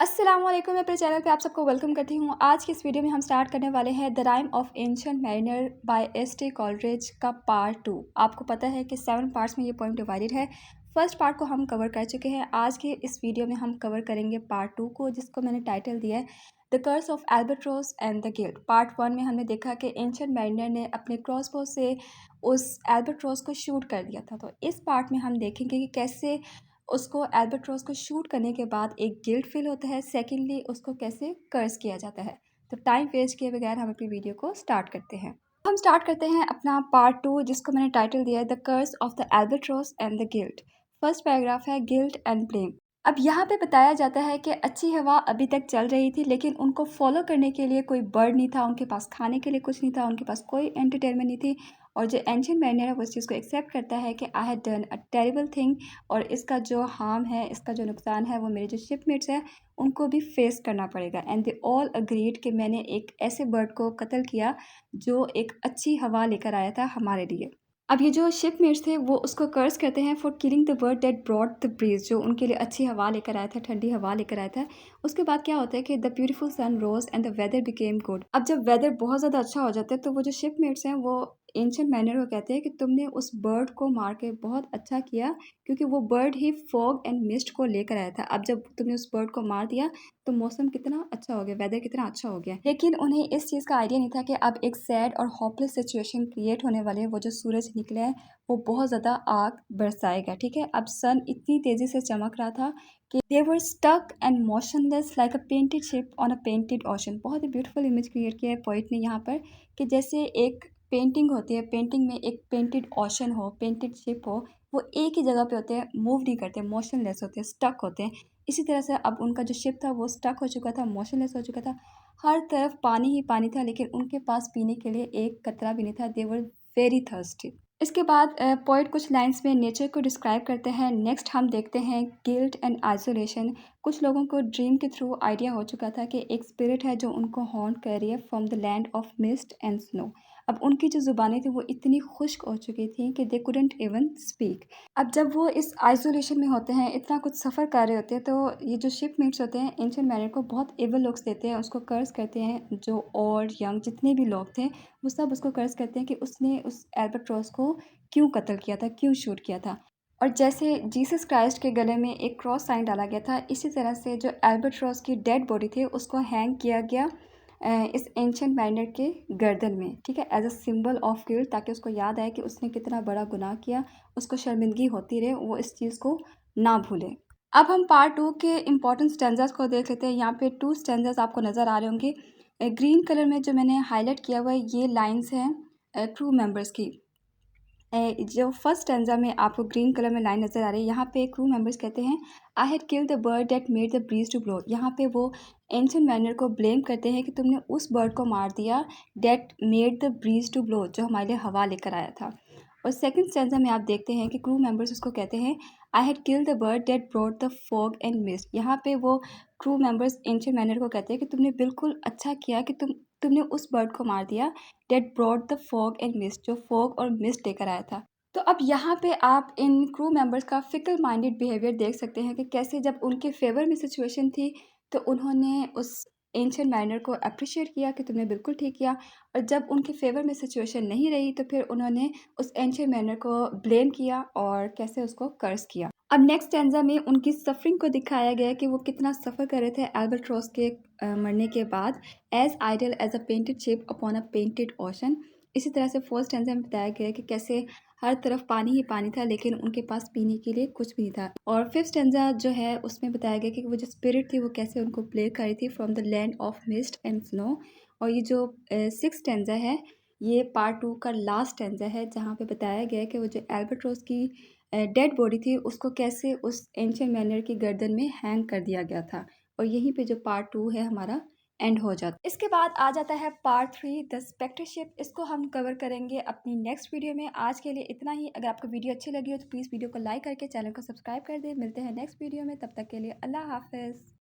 अस्सलाम वालेकुम। मैं अपने चैनल पे आप सबको वेलकम करती हूँ। आज की इस वीडियो में हम स्टार्ट करने वाले हैं the rime of ancient mariner by S T. Coleridge का पार्ट 2। आपको पता है कि 7 पार्ट्स में ये पोएम डिवाइडेड है। फर्स्ट पार्ट को हम कवर कर चुके हैं। आज के इस वीडियो में हम कवर करेंगे पार्ट 2 को, जिसको मैंने टाइटल दिया है the curse of albatross and the guilt. Part 1 में हमने देखा कि एंशिएंट मैरिनर ने अपने क्रॉसबो से उस एल्बाट्रोस को शूट कर दिया था। तो इस पार्ट में हम देखेंगे कि कैसे उसको एल्बाट्रोस को शूट करने के बाद एक गिल्ट फील होता है, सेकेंडली उसको कैसे कर्स किया जाता है। तो टाइम वेस्ट किए बगैर हम अपनी वीडियो को स्टार्ट करते हैं। हम स्टार्ट करते हैं अपना पार्ट 2, जिसको मैंने टाइटल दिया है the curse of the albatross and the guilt. First paragraph है गिल्ट एंड ब्लेम। अब यहाँ पे बताया जाता है कि अच्छी हवा अभी तक चल रही थी, लेकिन उनको फॉलो करने के लिए कोई बर्ड नहीं था, उनके पास खाने के लिए कुछ नहीं था, उनके पास कोई एंटरटेनमेंट नहीं थी। और जो एंशिएंट मैरिनर है वो इस चीज़ को एक्सेप्ट करता है कि I had done a terrible thing, और इसका जो हार्म है, इसका जो नुकसान है, वो मेरे जो शिपमेट्स हैं उनको भी फेस करना पड़ेगा। एंड दे ऑल अग्रीड कि मैंने एक ऐसे बर्ड को कत्ल किया जो एक अच्छी हवा लेकर आया था हमारे लिए। अब ये जो शिपमेट्स थे वो उसको कर्स करते हैं for killing the bird that brought the breeze, जो उनके लिए अच्छी हवा लेकर आया था, ठंडी हवा लेकर आया था। उसके बाद क्या होता है कि the beautiful sun rose and the weather became good. अब जब वेदर बहुत ज़्यादा अच्छा हो जाता है तो वो जो शिपमेट्स हैं वो एंशिएंट मैरिनर को कहते हैं कि तुमने उस बर्ड को मार के बहुत अच्छा किया, क्योंकि वो bird he fog and mist को लेकर आया था। अब जब तुमने उस बर्ड को मार दिया तो मौसम कितना अच्छा हो गया, वेदर कितना अच्छा हो गया। लेकिन उन्हें इस चीज़ का आइडिया नहीं था कि अब एक सैड और होपलेस सिचुएशन क्रिएट होने वाली है। वो जो सूरज निकला है वो बहुत ज़्यादा आग बरसाएगा। ठीक है, अब सन इतनी तेज़ी से चमक रहा था कि they were stuck and motionless like a painted ship on a painted ocean. बहुत ही ब्यूटीफुल इमेज क्रिएट किया है पोइट ने यहाँ पर, कि जैसे एक पेंटिंग होती है, पेंटिंग में एक पेंटेड ओशन हो, पेंटेड शिप हो, वो एक ही जगह पे होते हैं, मूव नहीं करते, मोशनलेस होते हैं, स्टक होते हैं। इसी तरह से अब उनका जो शिप था वो स्टक हो चुका था, मोशनलेस हो चुका था। हर तरफ पानी ही पानी था, लेकिन उनके पास पीने के लिए एक कतरा भी नहीं था। दे वर वेरी थर्स्टी। इसके बाद पोएट कुछ लाइंस में नेचर को डिस्क्राइब करते हैं। नेक्स्ट हम देखते हैं गिल्ट एंड आइसोलेशन। कुछ लोगों को ड्रीम के थ्रू आइडिया हो चुका था कि एक स्पिरिट है जो उनको हॉन्ट कर रही है from the land of mist and snow. अब उनकी जो ज़ुबानें थी वो इतनी खुश्क हो चुकी थी कि दे कुडंट इवन स्पीक। अब जब वो इस आइसोलेशन में होते हैं, इतना कुछ सफ़र कर रहे होते हैं, तो ये जो शिपमेट्स होते हैं एंशिएंट मैरिनर को बहुत एविल लुक्स देते हैं, उसको कर्स करते हैं। जो ओल्ड यंग जितने भी लोग थे वो सब उसको कर्स करते हैं कि उसने उस एल्बाट्रोस को क्यों कत्ल किया था, क्यों शूट किया था। और जैसे जीसस क्राइस्ट के गले में एक क्रॉस साइन डाला गया था, इसी तरह से जो एल्बाट्रोस की डेड बॉडी थी उसको हैंग किया गया इस एंशिएंट मैरिनर के गर्दन में। ठीक है, as a symbol of guilt, ताकि उसको याद आए कि उसने कितना बड़ा गुनाह किया, उसको शर्मिंदगी होती रहे, वो इस चीज़ को ना भूले। अब हम पार्ट 2 के इंपॉर्टेंट स्टैंजास को देख लेते हैं। यहाँ पे 2 स्टैंजास आपको नज़र आ रहे होंगे। ग्रीन कलर में जो मैंने हाईलाइट किया हुआ है ये लाइन्स हैं क्रू मेंबर्स की। जो फर्स्ट स्टैंजा में आपको ग्रीन कलर में लाइन नज़र आ रही है, यहाँ पे क्रू मेंबर्स कहते हैं I had killed the bird that made the breeze to blow. यहाँ पे वो एंशिएंट मैरिनर को ब्लेम करते हैं कि तुमने उस बर्ड को मार दिया that made the breeze to blow, जो हमारे लिए हवा लेकर आया था। और सेकंड स्टैंजा में आप देखते हैं कि क्रू मेंबर्स उसको कहते हैं I had killed the bird that brought the fog and mist. यहाँ पे वो क्रू मेंबर्स एंशिएंट मैरिनर को कहते हैं कि तुमने बिल्कुल अच्छा किया कि तुमने उस बर्ड को मार दिया that brought the fog and mist, जो फॉग और मिस्ट लेकर आया था। तो अब यहाँ पे आप इन क्रू मेंबर्स का फिकल माइंडेड बिहेवियर देख सकते हैं कि कैसे जब उनके फेवर में सिचुएशन थी तो उन्होंने उस एंशिएंट मैरिनर को अप्रिशिएट किया कि तुमने बिल्कुल ठीक किया, और जब उनके फेवर में सिचुएशन नहीं रही तो फिर उन्होंने उस एंशिएंट मैरिनर को ब्लेम किया और कैसे उसको कर्स किया। अब नेक्स्ट स्टैंजा में उनकी सफरिंग को दिखाया गया कि वो कितना सफ़र कर रहे थे एल्बाट्रोस के मरने के बाद, as idle as a painted ship upon a painted ocean. इसी तरह से फोर्थ स्टैंजा में बताया गया कि कैसे हर तरफ पानी ही पानी था, लेकिन उनके पास पीने के लिए कुछ भी नहीं था। और फिफ्थ स्टैंजा जो है उसमें बताया गया कि वो जो स्पिरिट थी वो कैसे उनको प्ले कर रही थी from the land of mist and snow. और ये जो सिक्स स्टैंजा है ये पार्ट 2 का लास्ट स्टैंजा है, जहाँ पे बताया गया है कि वो जो एल्बाट्रोस की डेड बॉडी थी उसको कैसे उस एंशिएंट मैरिनर की गर्दन में हैंग कर दिया गया था। और यहीं पे जो पार्ट 2 है हमारा एंड हो जाता है। इसके बाद आ जाता है पार्ट 3 द स्पेक्टरशिप। इसको हम कवर करेंगे अपनी नेक्स्ट वीडियो में। आज के लिए इतना ही। अगर आपको वीडियो अच्छी लगी हो तो प्लीज़ वीडियो को लाइक करके चैनल को सब्सक्राइब कर दें। मिलते हैं नेक्स्ट वीडियो में, तब तक के लिए अल्लाह हाफ़िज़।